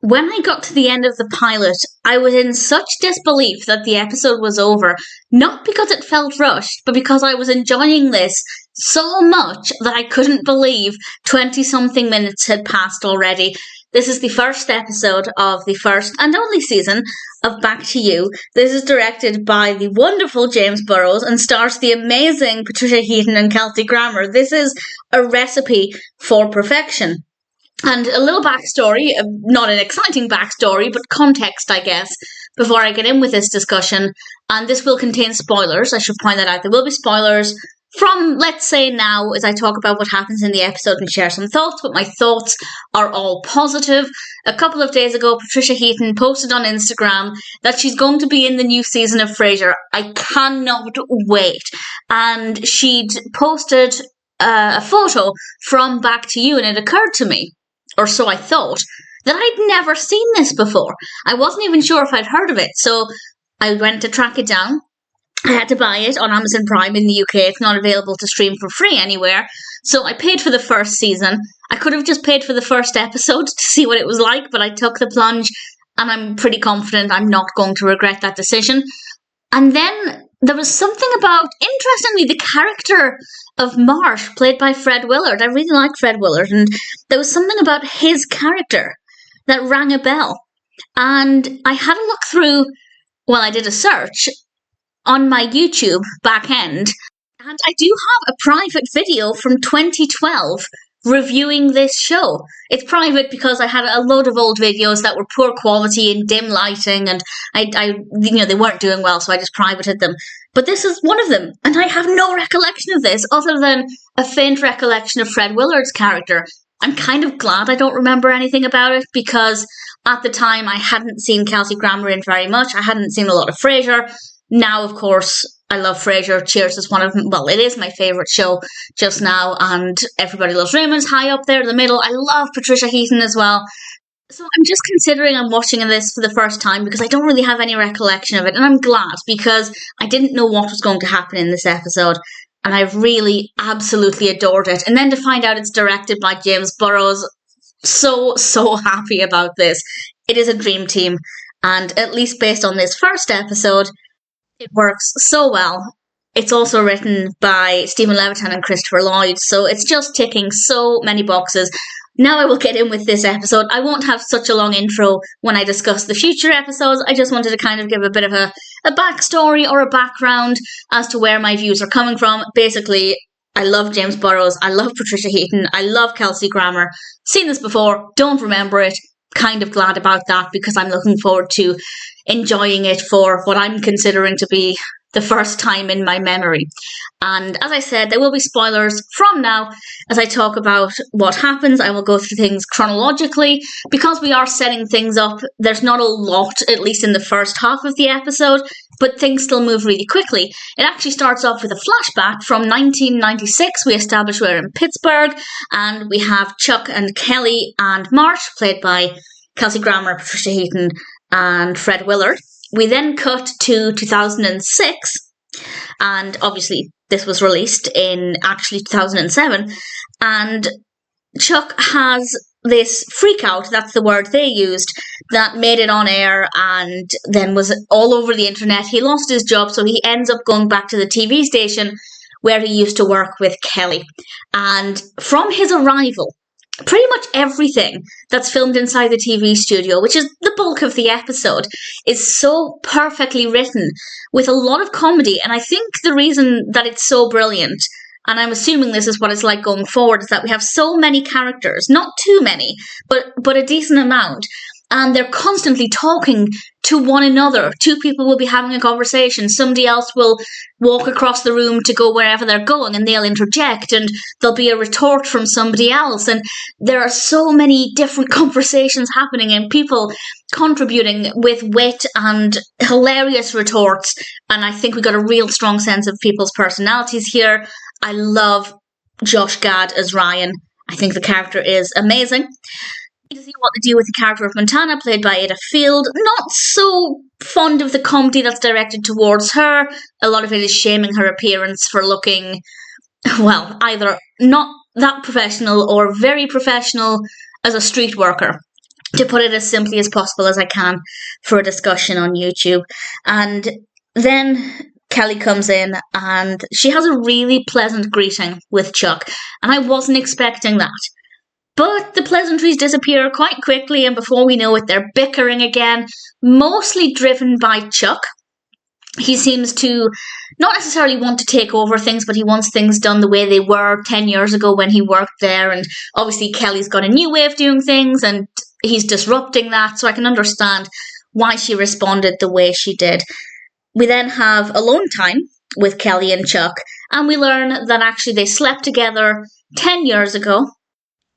When I got to the end of the pilot, I was in such disbelief that the episode was over, not because it felt rushed, but because I was enjoying this so much that I couldn't believe 20-something minutes had passed already. This is the first episode of the first and only season of Back to You. This is directed by the wonderful James Burrows and stars the amazing Patricia Heaton and Kelsey Grammer. This is a recipe for perfection. And a little backstory, not an exciting backstory, but context, I guess, before I get in with this discussion. And this will contain spoilers, I should point that out. There will be spoilers from, let's say now, as I talk about what happens in the episode and share some thoughts, but my thoughts are all positive. A couple of days ago, Patricia Heaton posted on Instagram that she's going to be in the new season of Frasier. I cannot wait. And she'd posted a photo from Back to You, and it occurred to me, or so I thought, that I'd never seen this before. I wasn't even sure if I'd heard of it, so I went to track it down. I had to buy it on Amazon Prime in the UK. It's not available to stream for free anywhere. So I paid for the first season. I could have just paid for the first episode to see what it was like, but I took the plunge, and I'm pretty confident I'm not going to regret that decision. And then there was something about, interestingly, the character of Marsh, played by Fred Willard. I really like Fred Willard, and there was something about his character that rang a bell. And I had a look through, I did a search on my YouTube back end, and I do have a private video from 2012 reviewing this show. It's private because I had a load of old videos that were poor quality and dim lighting, and they weren't doing well, so I just privated them. But this is one of them, and I have no recollection of this other than a faint recollection of Fred Willard's character. I'm kind of glad I don't remember anything about it, because at the time I hadn't seen Kelsey Grammer in very much. I hadn't seen a lot of Frasier. Now, of course, I love Frasier. Cheers is it is my favourite show just now, and Everybody Loves Raymond's high up there in the middle. I love Patricia Heaton as well. So I'm just considering I'm watching this for the first time because I don't really have any recollection of it, and I'm glad because I didn't know what was going to happen in this episode, and I've really absolutely adored it. And then to find out it's directed by James Burrows, so happy about this. It is a dream team, and at least based on this first episode, it works so well. It's also written by Stephen Levitan and Christopher Lloyd, so it's just ticking so many boxes. Now I will get in with this episode. I won't have such a long intro when I discuss the future episodes. I just wanted to kind of give a bit of a backstory or a background as to where my views are coming from. Basically, I love James Burrows. I love Patricia Heaton. I love Kelsey Grammer. Seen this before. Don't remember it. Kind of glad about that because I'm looking forward to enjoying it for what I'm considering to be the first time in my memory. And as I said, there will be spoilers from now as I talk about what happens. I will go through things chronologically. Because we are setting things up, there's not a lot, at least in the first half of the episode, but things still move really quickly. It actually starts off with a flashback from 1996. We establish we're in Pittsburgh, and we have Chuck and Kelly and Marsh, played by Kelsey Grammer, Patricia Heaton, and Fred Willard. We then cut to 2006, and obviously this was released in actually 2007, and Chuck has this freak out, that's the word they used, that made it on air and then was all over the internet. He lost his job, so he ends up going back to the TV station where he used to work with Kelly. And from his arrival, pretty much everything that's filmed inside the TV studio, which is the bulk of the episode, is so perfectly written with a lot of comedy. And I think the reason that it's so brilliant, and I'm assuming this is what it's like going forward, is that we have so many characters, not too many, but a decent amount. And they're constantly talking to one another. Two people will be having a conversation. Somebody else will walk across the room to go wherever they're going, and they'll interject, and there'll be a retort from somebody else. And there are so many different conversations happening and people contributing with wit and hilarious retorts. And I think we got a real strong sense of people's personalities here. I love Josh Gad as Ryan. I think the character is amazing. To see what they do with the character of Montana, played by Ayda Field. Not so fond of the comedy that's directed towards her. A lot of it is shaming her appearance for looking, either not that professional or very professional as a street worker. to put it as simply as possible as I can for a discussion on YouTube. And then Kelly comes in and she has a really pleasant greeting with Chuck, and I wasn't expecting that. But the pleasantries disappear quite quickly, and before we know it, they're bickering again, mostly driven by Chuck. He seems to not necessarily want to take over things, but he wants things done the way they were 10 years ago when he worked there. And obviously Kelly's got a new way of doing things and he's disrupting that. So I can understand why she responded the way she did. We then have alone time with Kelly and Chuck. And we learn that actually they slept together 10 years ago.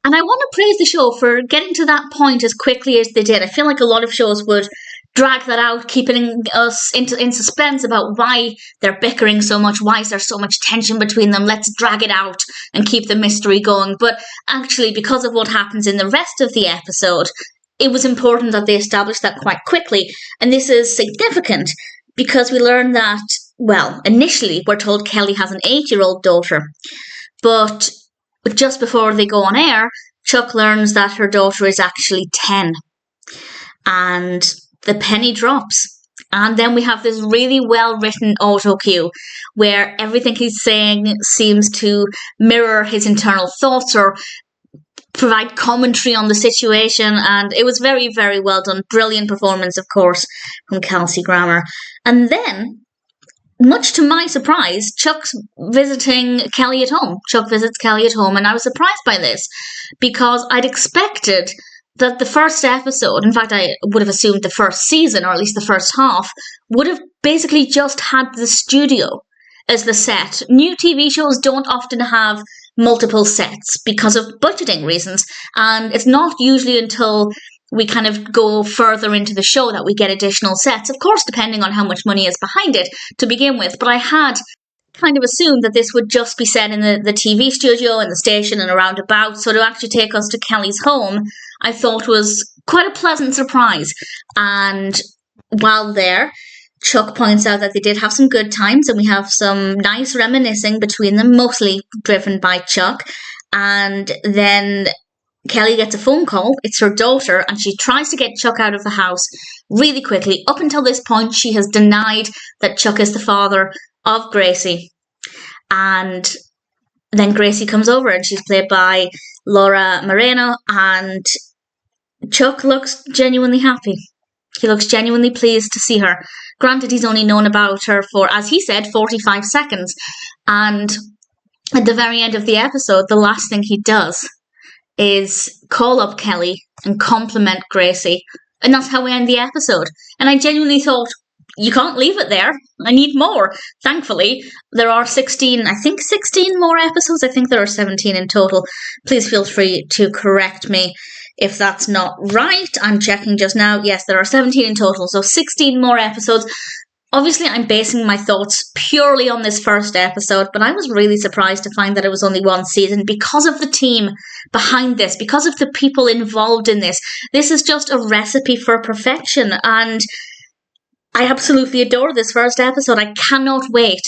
And I want to praise the show for getting to that point as quickly as they did. I feel like a lot of shows would drag that out, keeping us in suspense about why they're bickering so much, why is there so much tension between them, let's drag it out and keep the mystery going. But actually, because of what happens in the rest of the episode, it was important that they established that quite quickly. And this is significant because we learn that, well, initially we're told Kelly has an 8-year-old daughter, but just before they go on air, Chuck learns that her daughter is actually 10. And the penny drops. And then we have this really well-written auto cue where everything he's saying seems to mirror his internal thoughts or provide commentary on the situation. And it was very, very well done. Brilliant performance, of course, from Kelsey Grammer. And then, much to my surprise, Chuck's visiting Kelly at home. Chuck visits Kelly at home, and I was surprised by this because I'd expected that the first episode, in fact, I would have assumed the first season, or at least the first half, would have basically just had the studio as the set. New TV shows don't often have multiple sets because of budgeting reasons, and it's not usually until we kind of go further into the show that we get additional sets, of course, depending on how much money is behind it to begin with. But I had kind of assumed that this would just be set in the TV studio and the station and around about. So to actually take us to Kelly's home, I thought was quite a pleasant surprise. And while there, Chuck points out that they did have some good times and we have some nice reminiscing between them, mostly driven by Chuck. And then Kelly gets a phone call. It's her daughter, and she tries to get Chuck out of the house really quickly. Up until this point, she has denied that Chuck is the father of Gracie. And then Gracie comes over, and she's played by Laura Marano, and Chuck looks genuinely happy. He looks genuinely pleased to see her. Granted, he's only known about her for, as he said, 45 seconds. And at the very end of the episode, the last thing he does is call up Kelly and compliment Gracie. And that's how we end the episode. And I genuinely thought, you can't leave it there. I need more. Thankfully, there are 16 more episodes. I think there are 17 in total. Please feel free to correct me if that's not right. I'm checking just now. Yes, there are 17 in total, so 16 more episodes. Obviously, I'm basing my thoughts purely on this first episode, but I was really surprised to find that it was only one season because of the team behind this, because of the people involved in this. This is just a recipe for perfection, and I absolutely adore this first episode. I cannot wait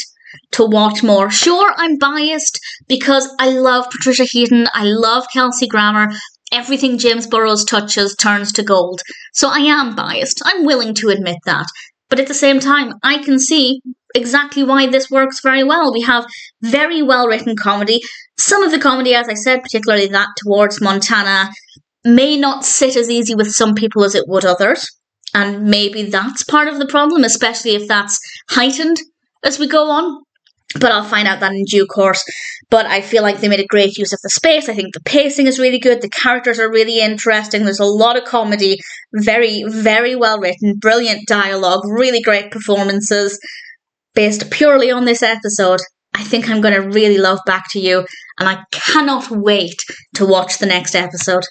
to watch more. Sure, I'm biased because I love Patricia Heaton. I love Kelsey Grammer. Everything James Burrows touches turns to gold. So I am biased. I'm willing to admit that. But at the same time, I can see exactly why this works very well. We have very well-written comedy. Some of the comedy, as I said, particularly that towards Montana, may not sit as easy with some people as it would others. And maybe that's part of the problem, especially if that's heightened as we go on. But I'll find out that in due course. But I feel like they made a great use of the space. I think the pacing is really good. The characters are really interesting. There's a lot of comedy. Very, very well written. Brilliant dialogue. Really great performances. Based purely on this episode, I think I'm going to really love Back to You. And I cannot wait to watch the next episode.